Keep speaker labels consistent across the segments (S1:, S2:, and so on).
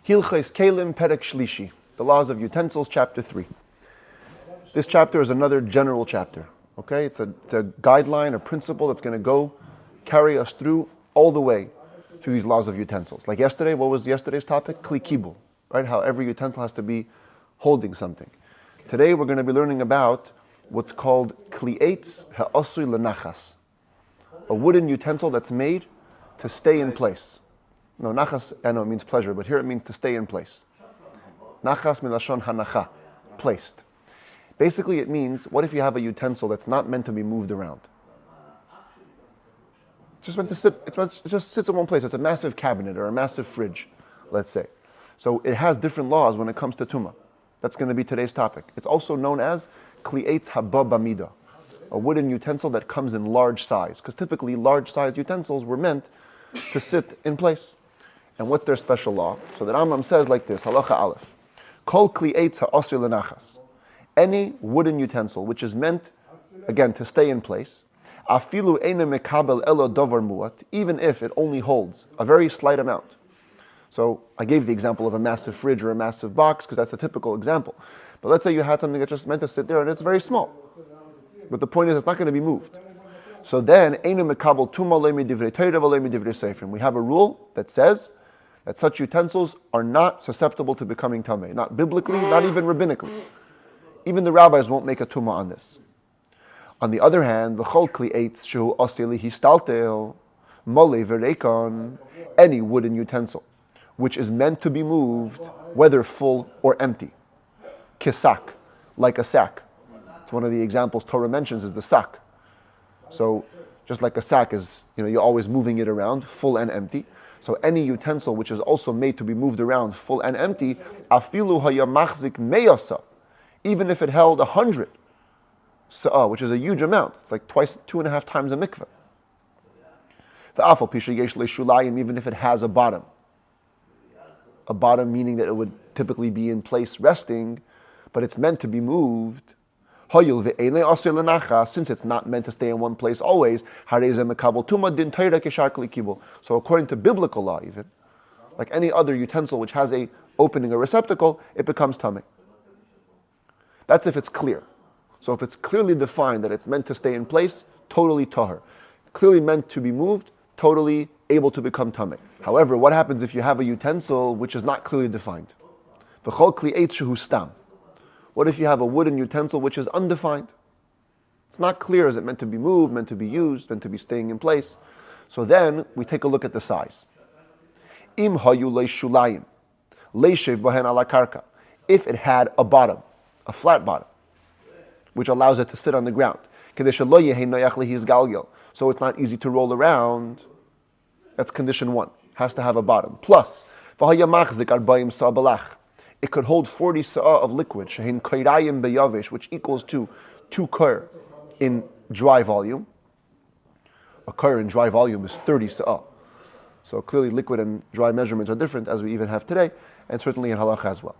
S1: Hilchos Keilim Perek Shlishi, the laws of utensils, chapter 3. This chapter is another general chapter. Okay, it's a guideline, a principle that's going to carry us through all the way through these laws of utensils. Like yesterday, what was yesterday's topic? Kli kibul, right? How every utensil has to be holding something. Today we're going to be learning about what's called kli eitz ha'asui lenachas, a wooden utensil that's made to stay in place. No, nachas, I know it means pleasure, but here it means to stay in place. Nachas milashon hanacha, placed. Basically it means, what if you have a utensil that's not meant to be moved around? It's just meant to sit, it just sits in one place. It's a massive cabinet or a massive fridge, let's say. So it has different laws when it comes to tumah. That's going to be today's topic. It's also known as kli eitz haba bamida, a wooden utensil that comes in large size, because typically large-sized utensils were meant to sit in place. And what's their special law? So the Rambam says like this, halacha aleph, kol kli eitz ha'asri lenachas, any wooden utensil which is meant, again, to stay in place, afilu eina mekabel elo dovar muat, even if it only holds a very slight amount. So I gave the example of a massive fridge or a massive box because that's a typical example. But let's say you had something that's just meant to sit there and it's very small. But the point is it's not going to be moved. So then, eina mekabel tuma le'mi divrei Torah v'le'mi divrei seifrim. We have a rule that says that such utensils are not susceptible to becoming tamei, not biblically, not even rabbinically. Even the rabbis won't make a tumah on this. On the other hand, v'chol kli eitz shehu asili histaltel mole v'reikon, any wooden utensil which is meant to be moved, whether full or empty, kisak, like a sack. It's one of the examples Torah mentions is the sack. So just like a sack is, you're always moving it around, full and empty. So any utensil which is also made to be moved around, full and empty, afilu haya machzik meyasa, even if it held 100 sa'ah, which is a huge amount. It's like 2.5 times a mikveh. V'afal pisha yesh le'shulayim, even if it has a bottom. A bottom meaning that it would typically be in place resting, but it's meant to be moved. Since it's not meant to stay in one place always, so according to biblical law even, like any other utensil which has a opening or receptacle, it becomes tamei. That's if it's clear. So if it's clearly defined that it's meant to stay in place, totally tahor. Clearly meant to be moved, totally able to become tamei. However, what happens if you have a utensil which is not clearly defined? V'chol kli eitz shehu stam. What if you have a wooden utensil which is undefined? It's not clear. Is it meant to be moved, meant to be used, meant to be staying in place? So then we take a look at the size. Im hayu leishulayim, leishev bahen ala karka. If it had a bottom, a flat bottom, which allows it to sit on the ground, so it's not easy to roll around. That's condition 1. Has to have a bottom. Plus, it could hold 40 sa'ah of liquid, which equals to 2 kor in dry volume. A kor in dry volume is 30 sa'ah. So clearly liquid and dry measurements are different, as we even have today, and certainly in halacha as well.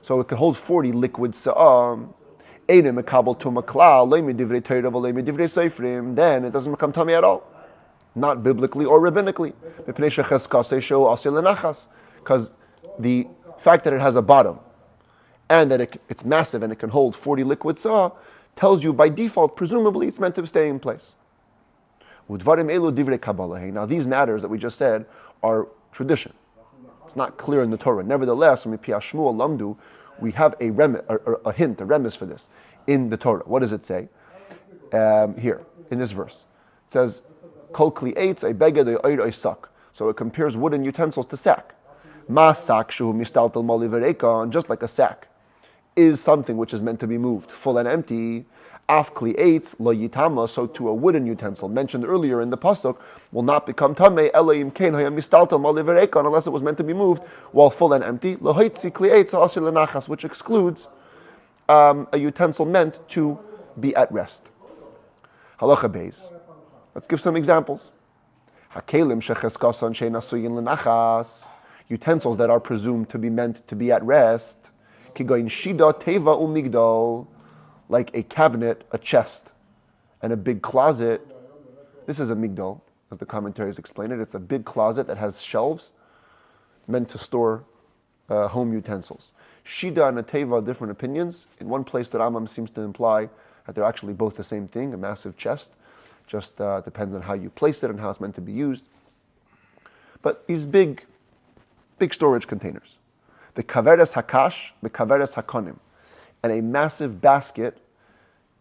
S1: So it could hold 40 liquid sa'ah. Then it doesn't become tamei at all. Not biblically or rabbinically. Because the fact that it has a bottom and that it's massive and it can hold 40 liquid sa'ah tells you by default, presumably, it's meant to stay in place. Now these matters that we just said are tradition. It's not clear in the Torah. Nevertheless, we have a hint, a remes for this in the Torah. What does it say? Here, in this verse. It says, Kol kli eitz beged sak. So it compares wooden utensils to sack. Masak shu mistaltel moli vereikon, just like a sack is something which is meant to be moved, full and empty. Af kli eitz lo yitama, so to a wooden utensil mentioned earlier in the pasuk will not become tamei eloim kein haya mistaltel moli vereikon, unless it was meant to be moved while full and empty. Lo hoitzi kli eitz ha'asir lenachas, which excludes a utensil meant to be at rest. Halacha beis. Let's give some examples. Keilim shecheskasan she'nasuyin lenachas, utensils that are presumed to be meant to be at rest. Kigoin shida teva umigdal, like a cabinet, a chest, and a big closet. This is a migdal, as the commentaries explain it. It's a big closet that has shelves meant to store home utensils. Shida and Ateva, different opinions. In one place, the Rambam seems to imply that they're actually both the same thing, a massive chest. Just depends on how you place it and how it's meant to be used. But these big storage containers. The kaveres hakash, the kaveres hakonim, and a massive basket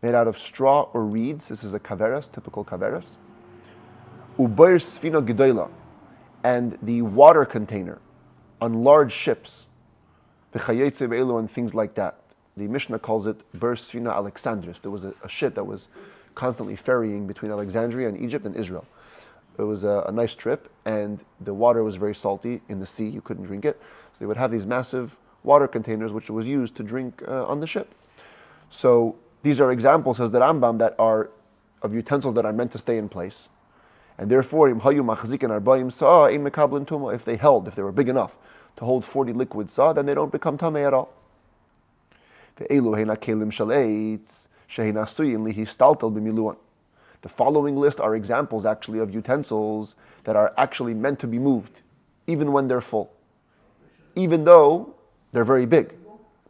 S1: made out of straw or reeds. This is a kaveres, typical kaveres. Ubayr sfina gedola, and the water container on large ships. V'chayetze be'elu, and things like that. The Mishnah calls it Ber Sfina Alexandris. There was a ship that was constantly ferrying between Alexandria and Egypt and Israel. It was a nice trip, and the water was very salty in the sea. You couldn't drink it. So they would have these massive water containers, which was used to drink on the ship. So these are examples, says the Rambam, that are of utensils that are meant to stay in place. And therefore, if they held, if they were big enough to hold 40 liquid saw, then they don't become tamei at all. The following list are examples actually of utensils that are actually meant to be moved, even when they're full, even though they're very big.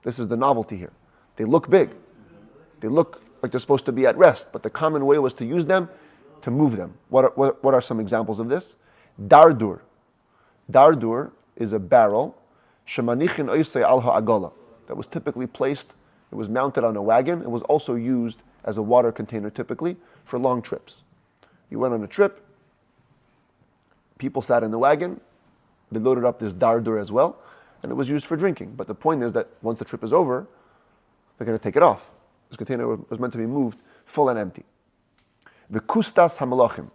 S1: This is the novelty here. They look big. They look like they're supposed to be at rest, but the common way was to use them to move them. What are some examples of this? Dardur. Dardur is a barrel shemanichin oisei al ha'agola that was typically placed. It was mounted on a wagon. It was also used as a water container typically for long trips. You went on a trip, people sat in the wagon, they loaded up this dardur as well, and it was used for drinking. But the point is that once the trip is over, they're going to take it off. This container was meant to be moved full and empty. The kustas hamalachim.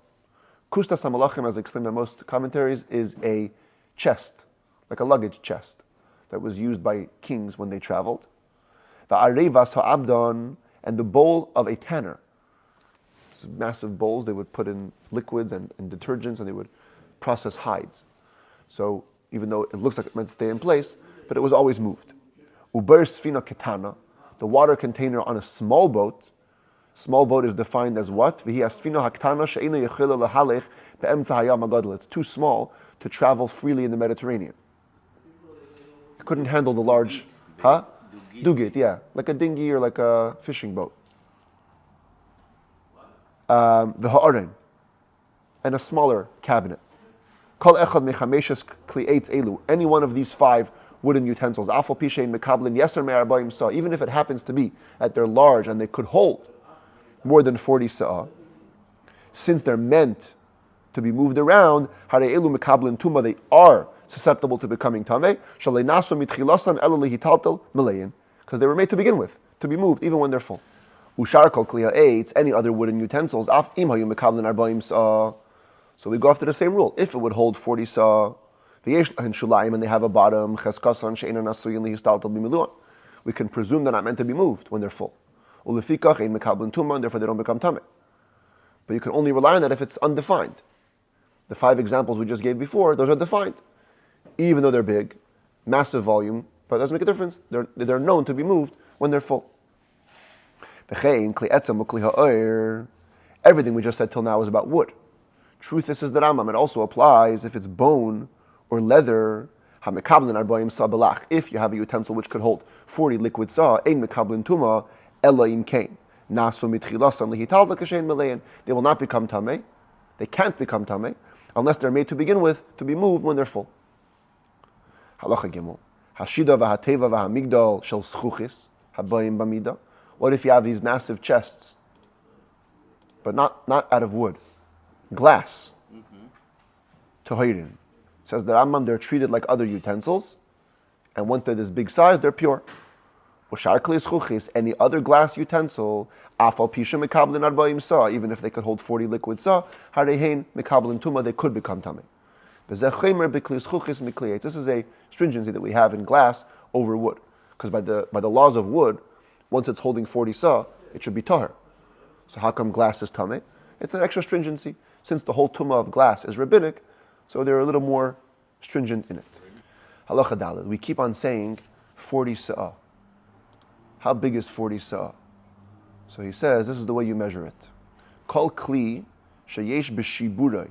S1: Kustas hamalachim, as explained in most commentaries, is a chest, like a luggage chest, that was used by kings when they traveled. The arevas ha'abdon, and the bowl of a tanner. Massive bowls, they would put in liquids and detergents, and they would process hides. So even though it looks like it meant to stay in place, but it was always moved. Uber sfina ketana, the water container on a small boat. Small boat is defined as what? It's too small to travel freely in the Mediterranean. It couldn't handle the large, Dugit, yeah, like a dinghy or like a fishing boat. The ha'arin, and a smaller cabinet. Kol echad mechameshes kli'etz elu. Any one of these 5 wooden utensils. Afal pishein mekablin yeser me'arbayim sa. Even if it happens to be that they're large and they could hold more than 40 sa'ah, since they're meant to be moved around, harei elu mekablin tuma, they are susceptible to becoming tamei. Shalei naso mitchilasan elu lehitaltel meleyin, because they were made to begin with, to be moved even when they're full. Ushar kol kli ha'etz, any other wooden utensils, af im hayu mekablin arba'im sa'ah. So we go after the same rule. If it would hold 40 sa'ah, v'yesh lahen shulayim, and they have a bottom, cheskasan she'enan nasuyin lehistaltel b'miluan, we can presume they're not meant to be moved when they're full. Ulefikach ein mekablin tuma, and therefore they don't become tamei. But you can only rely on that if it's undefined. The 5 examples we just gave before, those are defined. Even though they're big, massive volume, but it doesn't make a difference. They're known to be moved when they're full. Everything we just said till now is about wood. Truth, this is the Rambam. It also applies if it's bone or leather. If you have a utensil which could hold 40 liquid saw, they will not become tamei. They can't become tamei unless they're made to begin with to be moved when they're full. Halacha Gimel. Hashida v'hateva v'hamigdal shel schuchis habayim b'mida. What if you have these massive chests, but not out of wood, glass? Tohirin. Says the Rambam, they're treated like other utensils, and once they're this big size, they're pure. Ushar kli schuchis, any other glass utensil, afal pisha mekablin arba'im sa, even if they could hold 40 liquid sa, harehein mekablin tuma, they could become tamei. This is a stringency that we have in glass over wood, because by the laws of wood, once it's holding 40 sa, it should be tahor. So how come glass is tamei? It's an extra stringency. Since the whole tumah of glass is rabbinic, so they're a little more stringent in it. Halacha daled. We keep on saying 40 sa'ah. How big is 40 sa'ah? So he says, this is the way you measure it. Kol kli sheyesh b'shiburai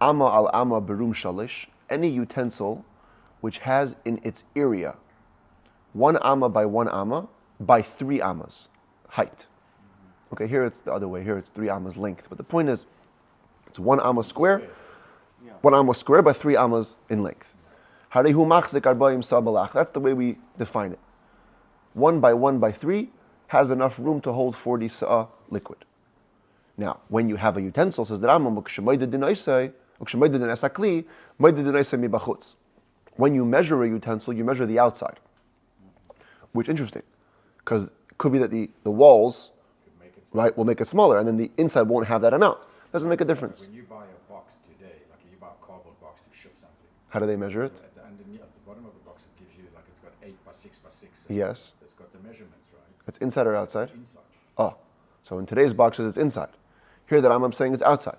S1: ama al ama berum shalish. Any utensil which has in its area 1 amma by 1 amma by 3 ammas height. Okay, here it's the other way. Here it's 3 ammas length. But the point is, it's 1 amma square, 1 amma square by 3 ammas in length. Harehu machzik arba'im sabalach. That's the way we define it. 1 by 1 by 3 has enough room to hold 40 sa'ah liquid. Now, when you have a utensil, says the Rambam, when you measure a utensil, you measure the outside. Which is interesting, because it could be that the walls, right, will make it smaller, and then the inside won't have that amount. Doesn't make a difference.
S2: When you buy a box today, like you buy a cardboard box to ship something.
S1: How do they measure it?
S2: At the bottom of the box, it gives you like it's got 8 by 6 by 6.
S1: Yes.
S2: It's got the measurements, right?
S1: It's inside or outside?
S2: It's inside.
S1: Oh, so in today's boxes, it's inside. Here that I'm saying it's outside.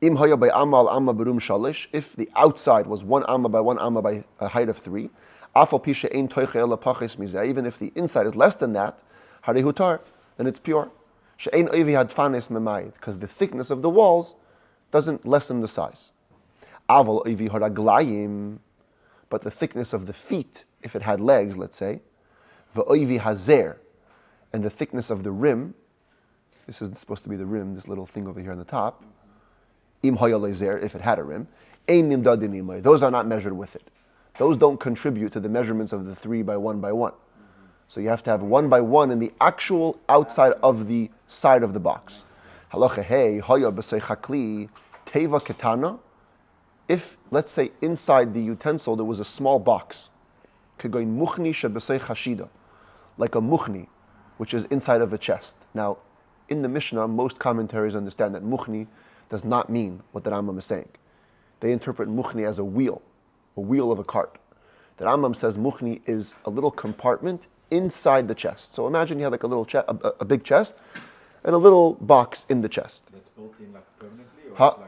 S1: Im haya by amma al amma berum shalish. If the outside was 1 amma by 1 amma by a height of 3, afal pisha ein toiche ela pachis mizeh. Even if the inside is less than that, harehu tar, then it's pure. She'ein oivi hadfanes memayid, because the thickness of the walls doesn't lessen the size. Aval oivi haraglayim, but the thickness of the feet, if it had legs, let's say, v'oivi hazer, and the thickness of the rim. This is supposed to be the rim, this little thing over here on the top. Im haya lezer, if it had a rim. Ein nimdadim imay. Those are not measured with it. Those don't contribute to the measurements of the 3 by 1 by 1. So you have to have 1 by 1 in the actual outside of the side of the box. Halacha hey, haya b'sei chakli, teva ketana. If, let's say, inside the utensil there was a small box, kegoin muchni sheb'sei chashida, like a muchni, which is inside of a chest. Now, in the Mishnah, most commentaries understand that muchni does not mean what the Rambam is saying. They interpret muchni as a wheel of a cart. The Rambam says muchni is a little compartment inside the chest. So imagine you have like a little a big chest and a little box in the chest.
S2: That's built in like permanently?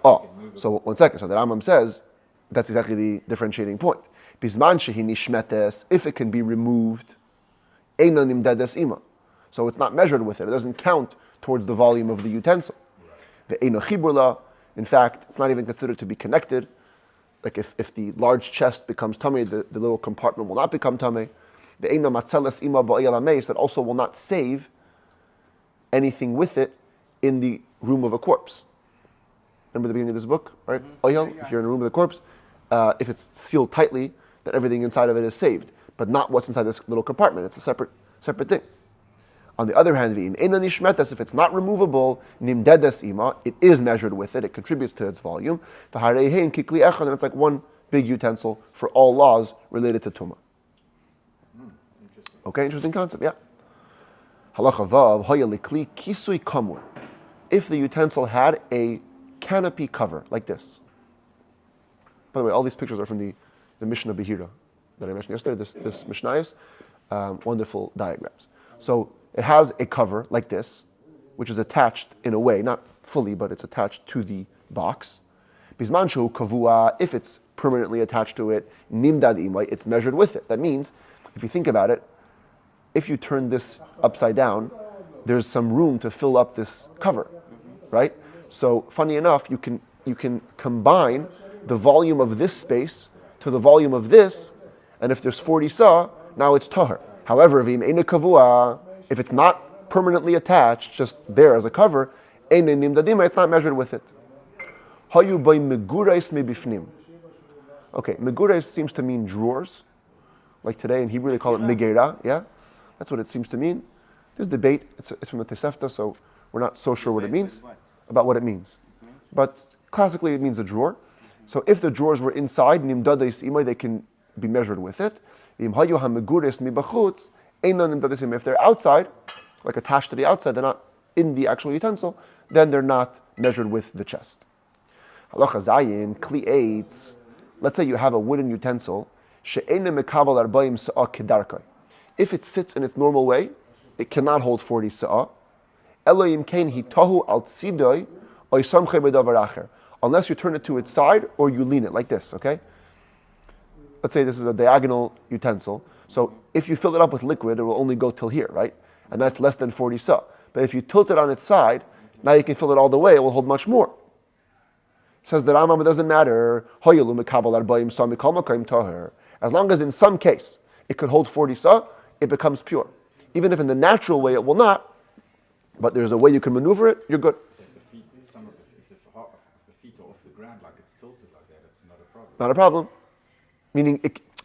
S2: Or
S1: So 1 second. So the Rambam says that's exactly the differentiating point. Bisman shehi nishmetes, if it can be removed, eina nimdedes ima. So it's not measured with it. It doesn't count towards the volume of the utensil. The eina chiburla, in fact, it's not even considered to be connected. Like if the large chest becomes tummy, the little compartment will not become tummy. The eina matzeles ima ba'ayal ameis, that also will not save anything with it in the room of a corpse. Remember the beginning of this book, right? Oyel, if you're in a room with a corpse, if it's sealed tightly, then everything inside of it is saved, but not what's inside this little compartment. It's a separate thing. On the other hand, if it's not removable, nimdedes ima, it is measured with it, it contributes to its volume. And it's like one big utensil for all laws related to Tumah. Okay, interesting concept, yeah. Halacha vav, hoya likli kisui kamur. If the utensil had a canopy cover, like this. By the way, all these pictures are from the Mishnah Behira that I mentioned yesterday, this Mishnayos, wonderful diagrams. So it has a cover like this, which is attached in a way, not fully, but it's attached to the box. Bismanshu kavua, if it's permanently attached to it, nimdad imay, it's measured with it. That means, if you think about it, if you turn this upside down, there's some room to fill up this cover, right? So funny enough, you can combine the volume of this space to the volume of this, and if there's 40 sa, now it's tahar. However, if it's not permanently attached, just there as a cover, it's not measured with it. Okay, megurais seems to mean drawers. Like today in Hebrew they call it megera, yeah? That's what it seems to mean. There's debate, it's from the Tosefta, so we're not so sure what it means, about what it means. But classically it means a drawer. So if the drawers were inside, they can be measured with it. If they're outside, like attached to the outside, they're not in the actual utensil, then they're not measured with the chest. Halacha zayin, kli eitz. Let's say you have a wooden utensil. If it sits in its normal way, it cannot hold 40 sa'ah. Unless you turn it to its side or you lean it like this, okay? Let's say this is a diagonal utensil. So if you fill it up with liquid, it will only go till here, right? And that's less than 40 sa. But if you tilt it on its side, now you can fill it all the way, it will hold much more. Says the Rambam, it doesn't matter. As long as in some case it could hold 40 sa, it becomes pure. Even if in the natural way it will not, but there's a way you can maneuver it, you're good.
S2: So if the feet, if the feet are off the ground, like it's tilted like that, it's not a problem.
S1: Not a problem.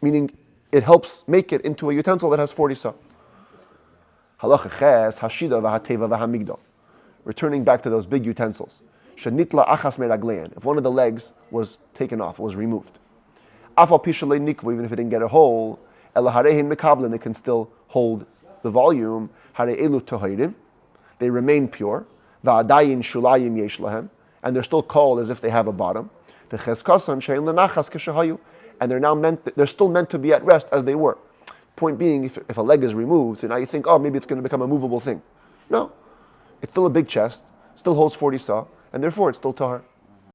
S1: Meaning it helps make it into a utensil that has 40 sa. Halacha ches, hashida v'hateva v'hamigdal. Returning back to those big utensils. Shenitla achas meraglein. If one of the legs was taken off, was removed. Afal pishalei nikvu, even if it didn't get a hole, elaharehin mekablin, it can still hold the volume. Hare elu tohirim. They remain pure. Va'adayin shulayim yesh lahem. And they're still called as if they have a bottom. V'cheskasan shein lenachas keshahayu. And they're still meant to be at rest as they were. Point being, if a leg is removed, so now you think, oh, maybe it's going to become a movable thing. No. It's still a big chest, still holds 40 sa, and therefore it's still tahar.